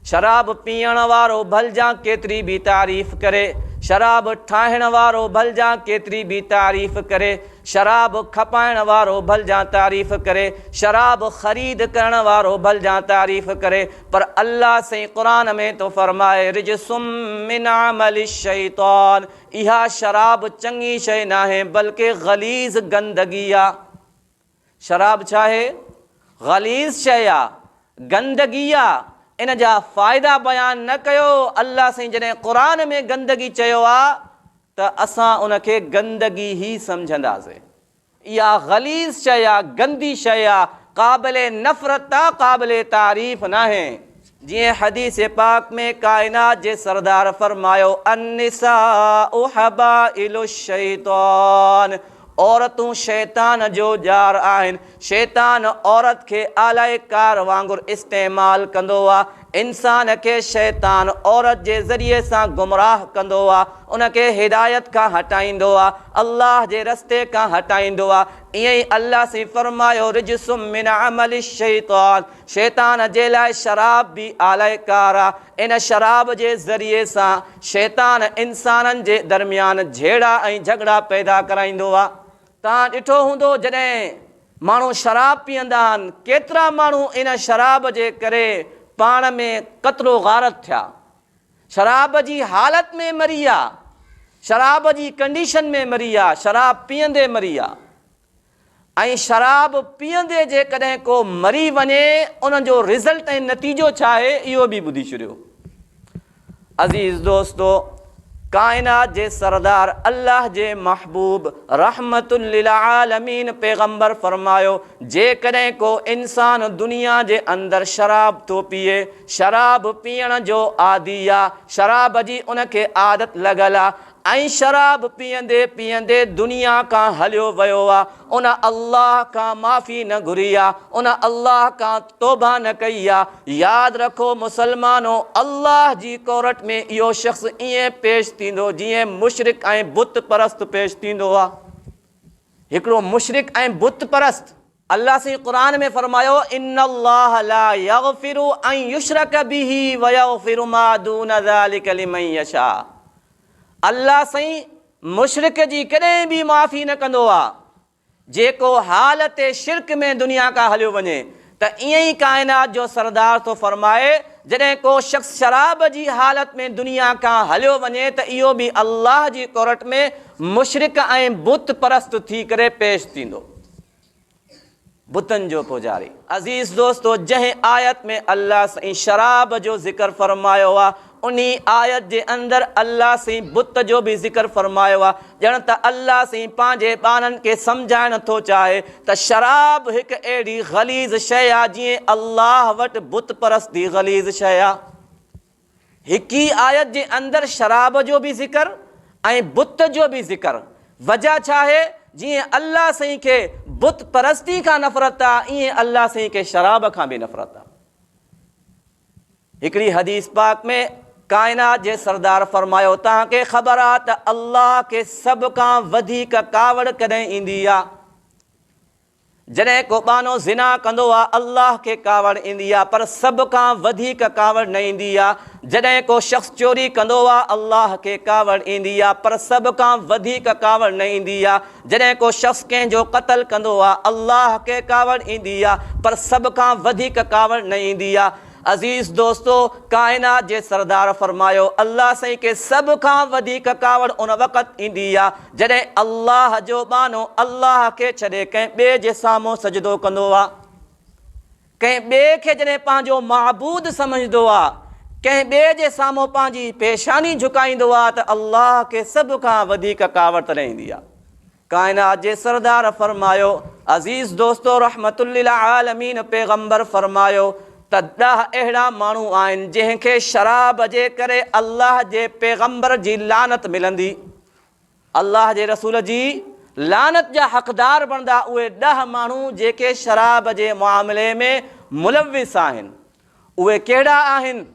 शराब पीअण वारो भलजां केतिरी बि तारीफ़ करे, शराब ठाहिण वारो भलजां केतिरी बि तारीफ़ करे, शराब खपाइण वारो भलजां तारीफ़ करे, शराब ख़रीद करण वारो भलजां तारीफ़ करे, पर अल्लाह से क़ुरान में तो फरमाए रिजसुम मिन अमलि शैतान, इहा शराब चंगी शइ नाहे बल्कि गलीज़ गंदगी आ। शराब छा आहे? गलीज़ शइ आ, गंदगी आ। इन जा फ़ाइदा बयान न कयो। अल्लाह से जॾहिं क़ुरान में गंदगी चयो आहे त असां उनखे गंदगी ही सम्झंदासीं। इहा गलीज़ शइ आहे, गंदी शइ आहे, क़ाबिले नफ़रत आहे, क़ाबिले तारीफ़ नाहे। जीअं हदीस पाक में कायनात जे सरदार फरमायो अन्निसाउ हबाइलु शैतान, औरतूं शैतान जो जार आहिनि। शैतान औरत खे आलाइकार वांगुरु इस्तेमालु कंदो आहे। इंसान खे शैतान औरत जे ज़रिए सां गुमराह कंदो आहे, उनखे हिदायत खां हटाईंदो आहे, अल्लाह जे रस्ते खां हटाईंदो आहे। ईअं ई अल्लाह से फरमायो रिजसुम मिन अमलि शैतान, शैतान जे लाइ शराब बि आलाइकार आहे। इन शराब जे ज़रिए सां शैतान इंसाननि जे दरमियान झेड़ा ऐं झगड़ा पैदा कराईंदो आहे। तव्हां ॾिठो हूंदो जॾहिं माण्हू शराब पीअंदा आहिनि, केतिरा माण्हू इन शराब जे करे पाण में क़त्लो गारत थिया, शराब जी हालत में मरी विया, शराब जी कंडीशन में मरी विया, शराब पीअंदे मरी विया। ऐं शराब पीअंदे जेकॾहिं को मरी वञे उनजो रिज़ल्ट ऐं नतीजो छा आहे इहो बि ॿुधी छॾियो। अज़ीज़ दोस्तो, कायनात जे सरदार अल्लाह जे महबूब रहमतुल लिल आलमीन पैगंबर फरमायो जेकॾहिं को इंसान दुनिया जे अंदरि शराब थो पीए, शराब पीअण जो आदी आहे, शराब जी उनखे आदत लॻल आहे ऐं शराब पीअंदे पीअंदे दुनिया खां हलियो वियो आहे, उन अल्लाह खां माफ़ी न घुरी आहे, उन अल्लाह खां तौबा न कई आहे। यादि रखो मुसलमानो, अल्लाह जी कोरट में इहो शख़्स ईअं पेश थींदो जीअं मुशरिक ऐं बुत परस्त पेश थींदो आहे। हिकिड़ो मुशरिक ऐं बुत परस्त, अल्लाह से क़ुरान में फरमायो इन्नल्लाह ला यग़फिरु अन युशरक बिही व यग़फिरु मा दून ज़ालिका लिमन यशा। अल्लाह साईं मुशरिक जी कॾहिं बि माफ़ी न कंदो आहे जेको हालत शिरक में दुनिया खां हलियो वञे। त ईअं ई कायनात जो सरदार थो फरमाए जॾहिं को शख़्स शराब जी हालत में दुनिया खां हलियो वञे त इहो बि अल्लाह जी कोरट में मुशरिक ऐं बुत परस्त थी करे पेश थींदो, बुतनि जो पुजारी। अज़ीज़ दोस्तो, जंहिं आयत में अल्लाह साईं शराब जो ज़िक्र फरमायो आहे उन्ही आयत जे अंदरि अल्लाह साईं बुत जो बि ज़िक्र फरमायो आहे। ॼण त अल्लाह साईं पंहिंजे ॿारनि खे सम्झाइण थो चाहे त शराब हिकु अहिड़ी गलीज़ शइ आहे जीअं अल्लाह वटि बुत परस्ती गलीज़ शइ आहे। हिकु ई आयत जे अंदरि शराब जो बि ज़िक्र ऐं बुत जो बि ज़िक्र। वजह छा आहे? जीअं अल्लाह साईं खे बुत परस्ती खां नफ़रत आहे, ईअं अल्लाह साईं खे शराब खां बि नफ़रत आहे। हिकिड़ी हदीस पाक में कायनात जे सरदार फरमायो तव्हांखे ख़बर आहे त अल्लाह खे सभ खां वधीक कावड़ कॾहिं ईंदी आहे? जॾहिं को बानो ज़िना कंदो आहे अल्लाह खे कावड़ ईंदी आहे, पर सभ खां वधीक कावड़ न ईंदी आहे। जॾहिं को शख़्स चोरी कंदो आहे अल्लाह खे कावड़ ईंदी आहे, पर सभ खां वधीक कावड़ न ईंदी आहे। जॾहिं को शख़्स कंहिंजो क़त्ल कंदो आहे अल्लाह खे कावड़ ईंदी आहे, पर सभ खां वधीक कावड़ न ईंदी आहे। अज़ीज़ दोस्तो, कायनात जे सरदार फरमायो अल्लाह साईं खे सभ खां वधीक कावड़ उन वक़्तु ईंदी आहे जॾहिं अल्लाह जो बानो अल्लाह खे छॾे कंहिं ॿिए जे साम्हूं सजदो कंदो आहे, कंहिं ॿिए खे जॾहिं पंहिंजो महबूद सम्झंदो आहे, कंहिं ॿिए जे साम्हूं पंहिंजी पेशानी झुकाईंदो आहे त अल्लाह खे सभ खां वधीक कावड़ तॾहिं ईंदी आहे। कायनात जे सरदार फरमायो अज़ीज़ दोस्तो रहमतुल लिल आलमीन पैगंबर फरमायो त 10 अहिड़ा माण्हू आहिनि जंहिंखे शराब जे करे अल्लाह जे पैगंबर जी लानत मिलंदी, अल्लाह जे रसूल जी लानत जा हक़दार बणंदा। उहे 10 माण्हू जेके शराब जे मामले में मुलविस आहिनि। उहे कहिड़ा आहिनि?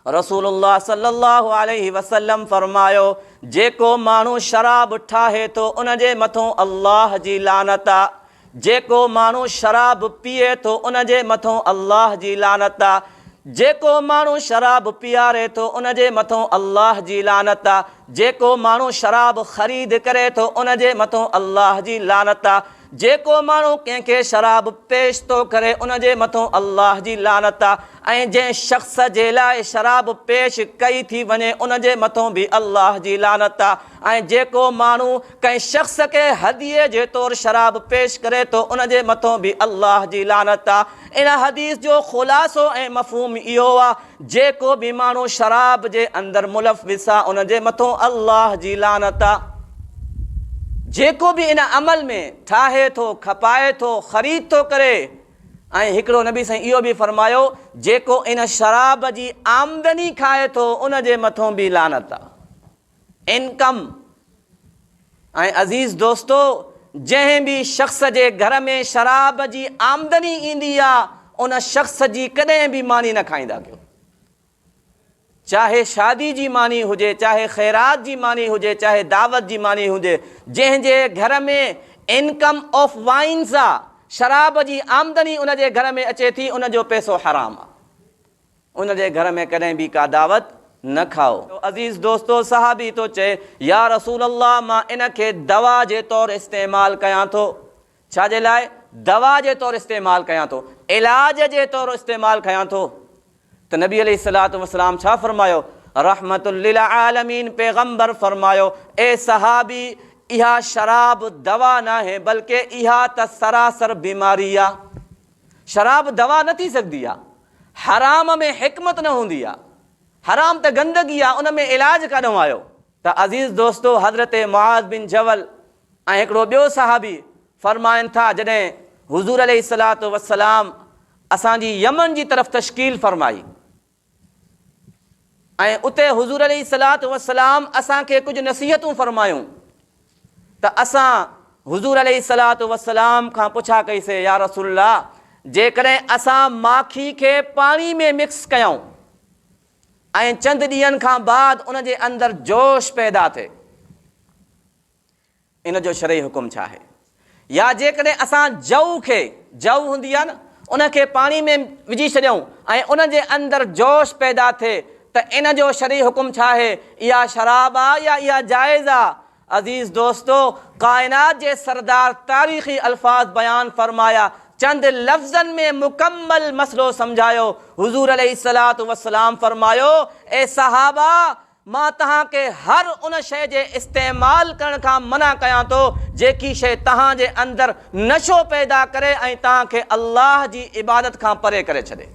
रसूलुल्लाह सल्लल्लाहु अलैहि वसल्लम फरमायो जेको माण्हू शराब ठाहे थो उन जे मथां अल्लाह जी लानत आहे, जेको माण्हू शराब पीए थो उन जे मथां अल्लाह जी लानत आहे, जेको माण्हू शराब पीआरे थो उन जे मथां अल्लाह जी लानत आहे। जेको माण्हू शराब ख़रीद करे थो उन जे मथां अल्लाह जी लानत आहे। जेको माण्हू कंहिंखे शराब पेश थो करे उन जे मथां अल्लाह जी लानत आहे। ऐं जंहिं शख़्स जे लाइ शराब पेश कई थी वञे उन जे मथां बि अल्लाह जी लानत आहे। ऐं जेको माण्हू कंहिं शख़्स खे हदीअ जे तौरु शराब पेश करे थो उन जे मथां बि अल्लाह जी लानत आहे। इन हदीस जो ख़ुलासो ऐं मफ़हूम इहो आहे, जेको बि माण्हू शराब जे अंदरि मुलव्विस आहे उन जे मथां अल्लाह जी लानत आहे। जेको बि इन अमल में ठाहे थो, खपाए थो, ख़रीद थो करे। ऐं हिकिड़ो नबी साईं इहो बि फरमायो, जेको इन शराब जी आमदनी खाए थो उन जे मथां बि लानत आहे, इनकम। ऐं अज़ीज़ दोस्तो, जंहिं बि शख़्स जे घर में शराब जी आमदनी ईंदी आहे उन शख़्स जी कॾहिं बि मानी न खाईंदा कयो। चाहे शादी जी मानी हुजे, चाहे ख़ैरात जी मानी हुजे, चाहे दावत जी मानी हुजे, जंहिंजे घर में इनकम ऑफ वाइन्स आहे, शराब जी आमदनी उन जे घर में अचे थी, उन जो पैसो हराम आहे। उन जे घर में कॾहिं बि का दावत न खाओ। अज़ीज़ दोस्तो, सहाबी तो चए, या रसूल अल्लाह, मां इन खे दवा जे तौरु इस्तेमालु कयां थो। छा जे लाइ? दवा जे तौरु इस्तेमालु कयां थो, इलाज जे तौरु इस्तेमालु कयां थो। त नबी अलैहिस्सलातु वस्सलाम छा फरमायो? रहमतुल लिल आलमीन पैगंबर फरमायो, ए सहाबी, इहा शराब दवा न है, बल्कि इहा त सरासर बीमारी आहे। शराब दवा न थी सघंदी आहे। हराम में हिकमत न हूंदी आहे। हराम त गंदगी आहे, उन में इलाज काॾों आयो? त अज़ीज़ दोस्तो, हज़रत मुआज़ बिन जबल ऐं हिकिड़ो ॿियो सहाबी फरमाइनि था, जॾहिं हुज़ूर अलैहिस्सलातु वस्सलाम असांजी यमन जी तरफ़ तशकील फरमाई ऐं उते हुज़ूर अलैहिस्सलातु वस्सलाम असांखे कुझु नसीहतूं फरमायूं, त असां हुज़ूर अलैहिस्सलातु वस्सलाम खां पुछा कईसीं, या रसूलल्लाह, जेकॾहिं असां माखी खे पाणी में मिक्स कयूं ऐं चंद ॾींहंनि खां बाद उन जे अंदरि जोश पैदा थिए, इन जो शरई हुकुम छा आहे? या जेकॾहिं असां जव खे, जव हूंदी आहे न, उन खे पाणी में विझी छॾियूं ऐं उन जे अंदरि जोश पैदा थिए, त इन जो शरई हुकुम छा आहे? इहा शराब आहे या इहा जाइज़ आहे? अज़ीज़ दोस्तो, कायनात जे सरदार तारीख़ी अल्फाज बयान फरमाया, चंद लफ़्ज़नि में मुकम्मल मसलो समझायो। हुज़ूर अलैहिस्सलातु वस्सलाम फरमायो, ए सहाबा, मां तव्हांखे हर उन शइ जे इस्तेमालु करण खां मना कयां थो जेकी शइ तव्हांजे अंदरि नशो पैदा करे ऐं तव्हांखे अल्लाह जी इबादत खां परे करे छॾे।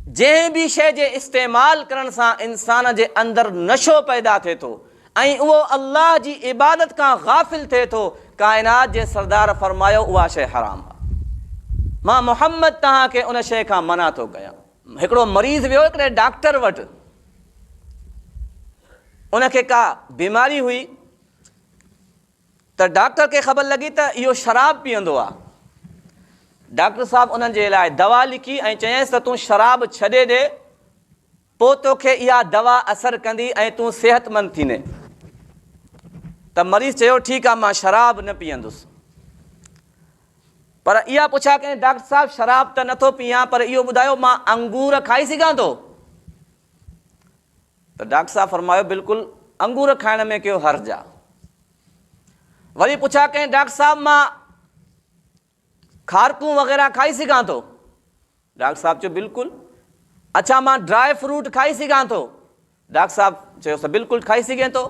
जंहिं बि शइ जे इस्तेमालु करण सां इंसान जे अंदरि नशो पैदा थिए थो ऐं उहो अल्लाह जी इबादत खां गाफ़िल थिए थो, कायनात जे सरदार फरमायो, उहा शइ हराम आहे। मां मोहम्मद तव्हांखे उन शइ खां मना थो कयां। हिकिड़ो मरीज़ वियो हिकिड़े डॉक्टर वटि, उनखे का बीमारी हुई, त डॉक्टर खे ख़बर लॻी त इहो शराब पीअंदो आहे। डॉक्टर साहब उन्हनि जे लाइ दवा लिखी ऐं चयईंसि त तूं शराब छॾे ॾे, पोइ तोखे इहा दवा असरु कंदी ऐं तूं सिहतमंद थींदे। त मरीज़ चयो, ठीकु आहे, मां शराब न पीअंदुसि। पर इहा पुछा कईं, डॉक्टर साहब, शराब त नथो पीआं, पर इहो ॿुधायो, मां अंगूर खाई सघां थो? त डॉक्टर साहब फरमायो, बिल्कुलु, अंगूर खाइण में कहिड़ो हर्ज आहे। वरी पुछा कईं, डॉक्टर साहब, मां खारकूं वग़ैरह खाई सघां थो? डॉक्टर साहब चयो, बिल्कुलु। अच्छा, मां ड्राई फ्रूट खाई सघां थो? डॉक्टर साहब चयो, बिल्कुलु खाई सघे थो,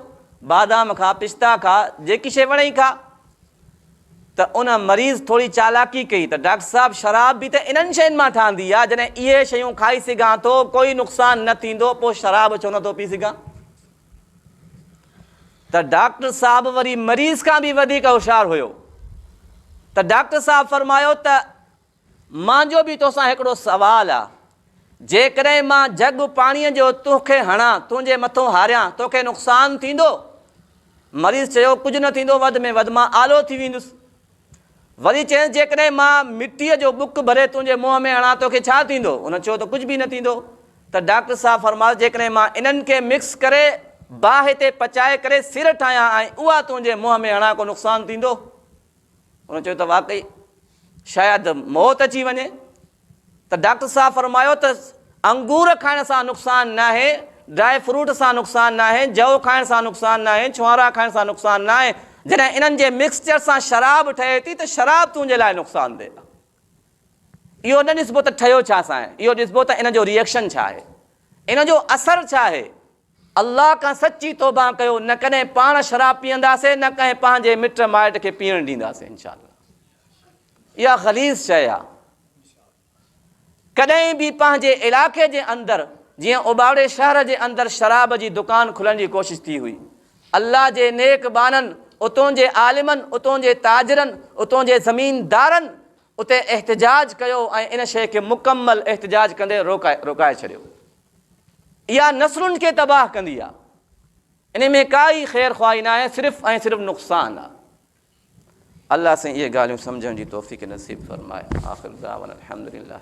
बादाम खा, पिस्ता खा, जेकी शइ वणे खा। त उन मरीज़ थोरी चालाकी कई, त डॉक्टर साहब, शराब बि त इन्हनि शयुनि मां ठहंदी आहे, जॾहिं इहे शयूं खाई सघां थो, कोई नुक़सानु न थींदो, पोइ शराब छो नथो पी सघां? त डॉक्टर साहब वरी मरीज़ खां बि वधीक होशियारु हुयो। त डॉक्टर साहब फरमायो त मुंहिंजो बि तोसां हिकिड़ो सुवालु आहे, जेकॾहिं मां जग पाणीअ जो तोखे हणां, तुंहिंजे मथां हारियां, तोखे नुक़सानु थींदो? मरीज़ चयो, कुझु न थींदो, वधि में वधि मां आलो थी वेंदुसि। वरी चयईंसि, जेकॾहिं मां मिटीअ जो बुक भरे तुंहिंजे मुंहं में हणां, तोखे छा थींदो? उन चयो, त कुझु बि न थींदो। त डॉक्टर साहब फरमायो, जेकॾहिं मां इन्हनि खे मिक्स करे बाहि ते पचाए करे सिर ठाहियां ऐं उहा तुंहिंजे मुंहं में हणां, को नुक़सानु थींदो? उन चयो, त वाक़ई शायदि मौत अची वञे। त डॉक्टर साहब फरमायो, त अंगूर खाइण सां नुक़सान न आहे, ड्राई फ्रूट सां नुक़सान न आहे, जव खाइण सां नुक़सान न आहे, छुहारा खाइण सां नुक़सान न आहे। जॾहिं इन्हनि जे मिक्सचर सां शराब ठहे थी त शराब तुंहिंजे लाइ नुक़सानदेह आहे। इहो न ॾिसबो त ठहियो छा सां आहे, इहो ॾिसबो त इन जो रिएक्शन छा आहे, इन जो असरु छा आहे। अल्लाह खां सची तौबा कयो, न कॾहिं पाण शराब पीअंदासीं, न कंहिं पंहिंजे मिट माइट खे पीअण ॾींदासीं इंशाअल्लाह। इहा ग़लीज़ शइ आहे। कॾहिं बि पंहिंजे इलाइक़े जे अंदरि, जीअं उबाड़े शहर जे अंदरि शराब जी दुकान खुलण जी कोशिशि थी हुई, अल्लाह जे नेक बाननि, उतों जे आलिमनि, उतों जे ताजरनि, उतों जे ज़मीनदारनि उते एहतिजाज कयो ऐं इन शइ खे मुकमल एहतिजाज कंदे रोकाए छॾियो। इहा नसलुनि खे तबाह कंदी आहे, इन में काई ख़ैर ख़्वाही न आहे, सिर्फ़ु ऐं सिर्फ़ु नुक़सान आहे। अल्लाह सां इहे ॻाल्हियूं सम्झण जी तौफ़ीक़ नसीब फ़रमाए। आख़िर दाअवाना अल्हम्दुलिल्लाह।